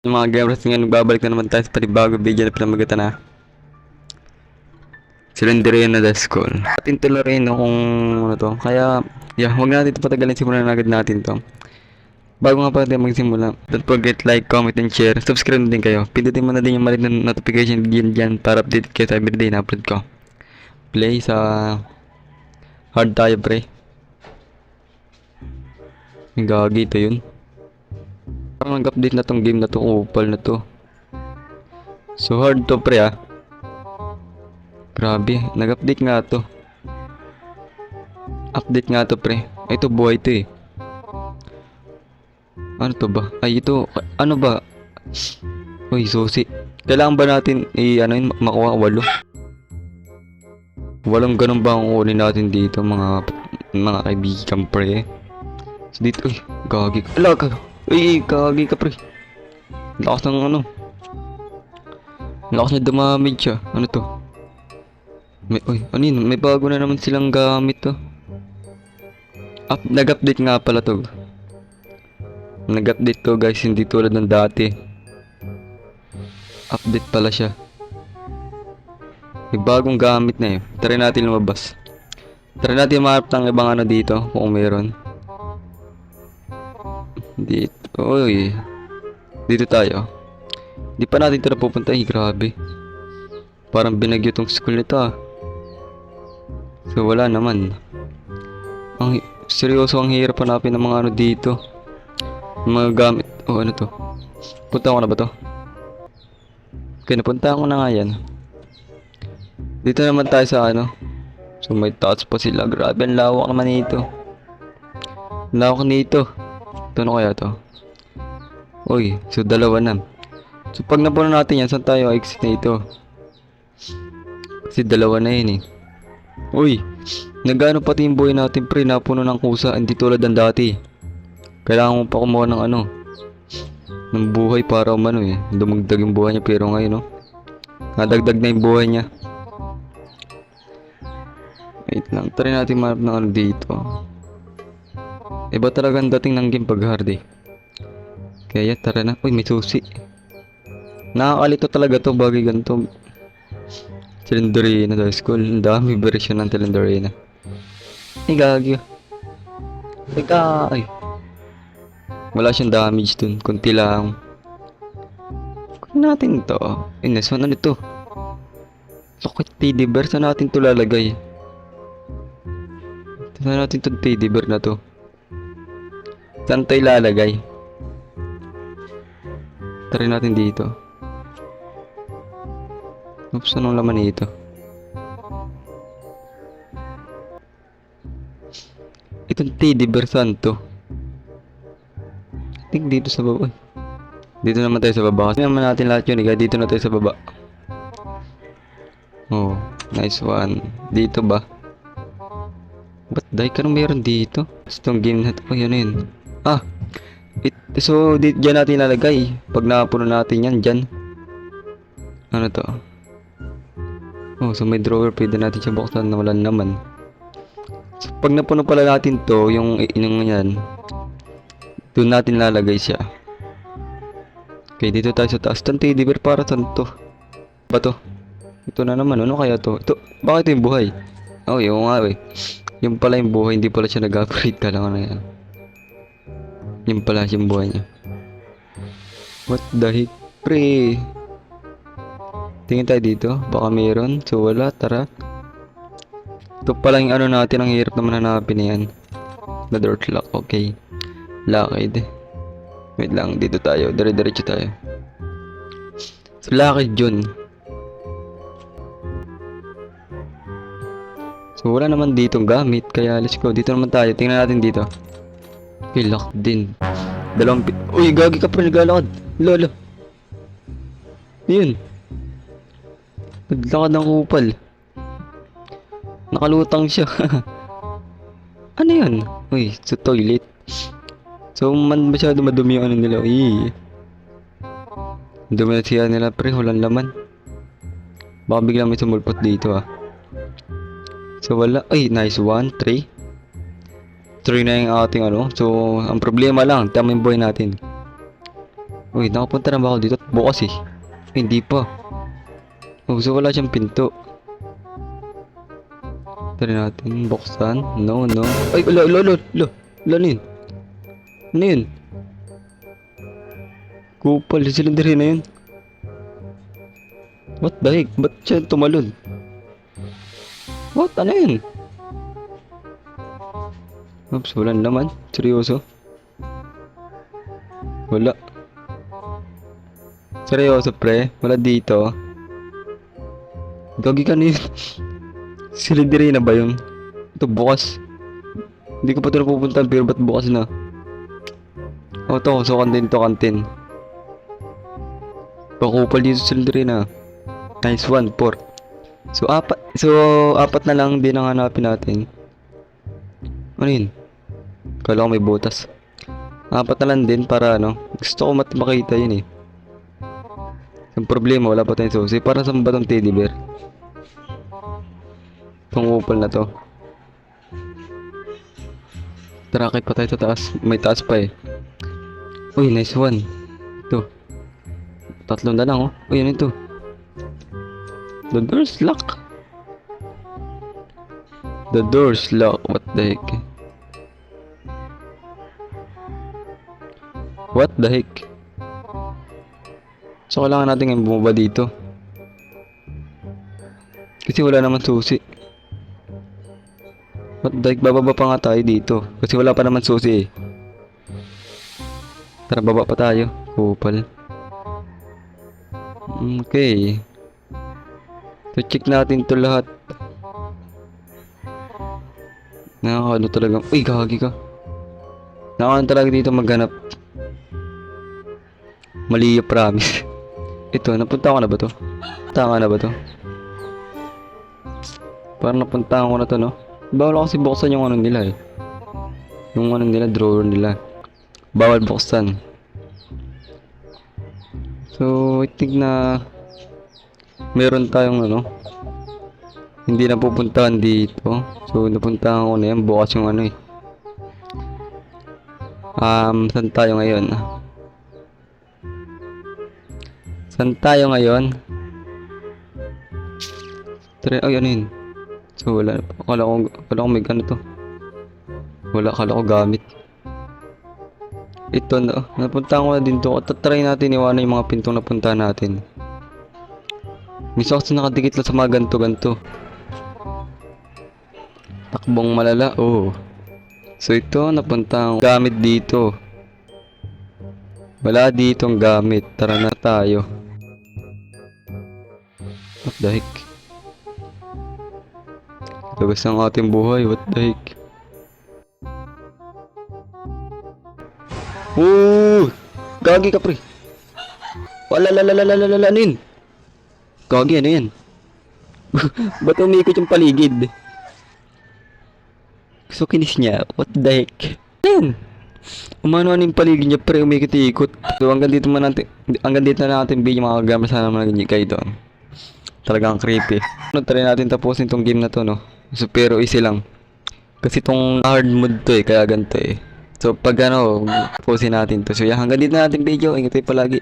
Yung mga gamers nga nagbabalik na naman tayo sa panibagong video na pinamagatan na Slenderina the School. Atin tuloy no kung ano to. Kaya, yeah, huwag natin ito patagalin. Simulan na agad natin to. Bago nga pala tayo magsimula, don't forget like, comment, and share. Subscribe na din kayo. Pindutin mo na din yung maliit na notification dyan para update kayo sa everyday na upload ko. Play sa hard tayo pre. Ang gagi ito yun. Parang nag-update na tong game na to, upal na to. So hard to pre ah. Grabe, nag-update nga to. Update nga to pre. Ito buhay to eh. Ano to ba? Ay ito, ano ba? Uy, susi. Kailangan ba natin ano yun, makuha 8? Walang ganun ba ang kunin natin dito mga kaibigan pre. So dito, uy, gagi ka. Ala ka. Uy, gagi ka pre. Lakas ng ano. Lakas na dumamage siya. Ano to? Uy, ano yun? May bago na naman silang gamit to. Nag-update nga pala to. Nag-update to guys, hindi tulad ng dati. Update pala siya. May bagong gamit na eh. Try natin lumabas. Try natin maharap ng ibang ano dito kung meron. Dito. Uy. Dito tayo. Di pa natin ito napupunta. Ay, grabe. Parang binagyo tong school nito ah. So wala naman. Seryoso ang hirap hanapin ng mga ano dito. Mga gamit. Oh ano to? Punta ko na ba to? Okay, napunta ko na nga yan. Dito naman tayo sa ano. So may touch pa sila. Grabe ang lawak naman nito. Lawak nito. Ito ano kaya to? Uy, so dalawa na. So pag napuno natin yan, saan tayo exit na ito? Kasi dalawa na yun eh. Uy, nagano pati yung buhay natin pre, napuno ng kusa, hindi tulad ng dati. Kailangan mo pa kumuha ng ano, ng buhay para umano eh, dumagdag yung buhay niya. Pero ngayon no, nadagdag na yung buhay niya. Wait lang, try natin manap ng ano dito. Iba talaga ang dating ng game pag hard eh. Kaya tara na. Uy, may susi. Nakakalito talaga to, bagay ganito. Slenderina sa school. Ang dami version ng Slenderina. Ay, gagi. Teka, ay. Wala siyang damage dun. Kunti lang. Kunin natin to. Ay, next one. Ano to? Locket teddy bear. Saan natin to lalagay? Saan natin to teddy bear na to? Saan tayo lalagay? Try natin dito. Oops, anong laman nito? Itong teddy bear saan to? I think dito sa baba. Dito naman tayo sa baba. Kasi naman natin lahat yun. Dito na tayo sa baba. Oh, nice one. Dito ba? Ba't dahil ka nang meron dito? Itong game na to. Oh, yan yun. Ah! So, dyan natin lalagay. Pag napuno natin yan, dyan. Ano to? Oh, so may drawer. Pwede natin siya buksan na wala naman. So, pag napuno pala natin to, yung yan, doon natin lalagay siya. Okay, dito tayo sa taas. Itong teddy bear para saan to? Ba to? Ito na naman. Ano kaya to? Ito, bakit ito yung buhay? Oh, yung nga eh. Yung pala yung buhay. Hindi pala siya nag-upgrade. Kala ko na yan. Yung pala yung buhay niya. What the heck? Pre! Tingin tayo dito. Baka meron. So wala. Tara. Ito pala yung ano natin. Ang hirap naman hanapin na yan. The door lock. Okay. Locked. Wait lang. Dito tayo. Dire-diretso tayo. So locked yun. So wala naman ditong gamit. Kaya let's go. Dito naman tayo. Tingnan natin dito. Okay, locked din. Dalawang uy, gagi ka pa naglalakad. Lolo. Yun. Naglakad ng kupal. Nakalutang siya. Ano yun? Uy, sa toilet. So, masyado madumi yung ano nila. Uy. Dumi na siya nila pre, walang laman. Baka biglang may sumulpot dito ah. So, wala. Ay, nice one. 3 na yung ating ano. So, ang problema lang, tama yung buhay natin. Uy, nakapunta na ba ako dito? Bukas eh. Ay, hindi pa. Oh, so wala siyang pinto. Try natin buksan. No, no. Ay, ulo. Ulo, ano yun? Ano yun? Kupal, yung silindrin na yun. What the heck? Ba't siya tumalon? What? Ano yun? Oops, wala naman. Seryoso? Wala. Seryoso, pre? Wala dito. Gagi ka na yun. Silindrin na ba yun? Ito bukas. Hindi ko pa ito napupuntahan pero ba't bukas na? O to, so kantin. Pakupal dito sa silindrin na. Nice one, 4. So apat na lang din ang hanapin natin. Ano yun? Kala ko may butas. Apat na lang din para ano. Gusto ko makita yun eh. Ang problema, wala pa tayong susi. Para saan ba tong teddy bear? Itong upal na to. Tarakit pa tayo sa taas. May taas pa eh. Uy, nice one. Ito. 3 na lang oh. Uy, ano ito? The door's locked. The door's locked. What the heck? What the heck? So kailangan natin ngayon bumaba dito. Kasi wala naman susi. What the heck? Bababa pa nga tayo dito. Kasi wala pa naman susi eh. Tara, baba pa tayo. Kupal. Okay. So check natin to lahat. Nakakano talaga. Uy, gagi ka. Nakakano talaga dito maghanap. Mali yung promise. Ito, napunta ko na ba to? Parang napunta ko na to, no? Bawal kasi buksan yung ano nila eh. Yung ano nila, drawer nila. Bawal buksan. So, I think na meron tayong ano, hindi napupuntahan dito. So, napuntahan ko na yan. Bukas yung ano eh. Saan tayo ngayon? Ay, ano yun? So, wala. Akala ko may gano to. Wala, akala ko gamit. Ito na. Napuntahan ko na din to. Try natin iwanan yung mga pintong napuntahan natin. Minsan kasi nakadikit lang sa mga ganto-ganto. Takbong malala. Oh. So, ito. Napuntahan ko. Gamit dito. Wala ditong gamit. Tara na tayo. What the heck? Tagas ng ating buhay. What the heck? Oh! Gagi ka, pre. Wala. Ano yun? Gagi, ano yan? Ba't umikot yung paligid? Gusto kinis niya. What the heck? Ano yun? Umano yung paligid niya, pre, umikot-ikot. So, hanggang dito na natin video, mga kagamers. Sana naman naging kayo doon. Talagang creepy. Try natin tapusin tong game na to, no? So, pero easy lang. Kasi tong hard mode to eh, kaya ganito eh. So, pag ano, tapusin natin to. So, hanggang dito na natin video. Ingat tayo palagi.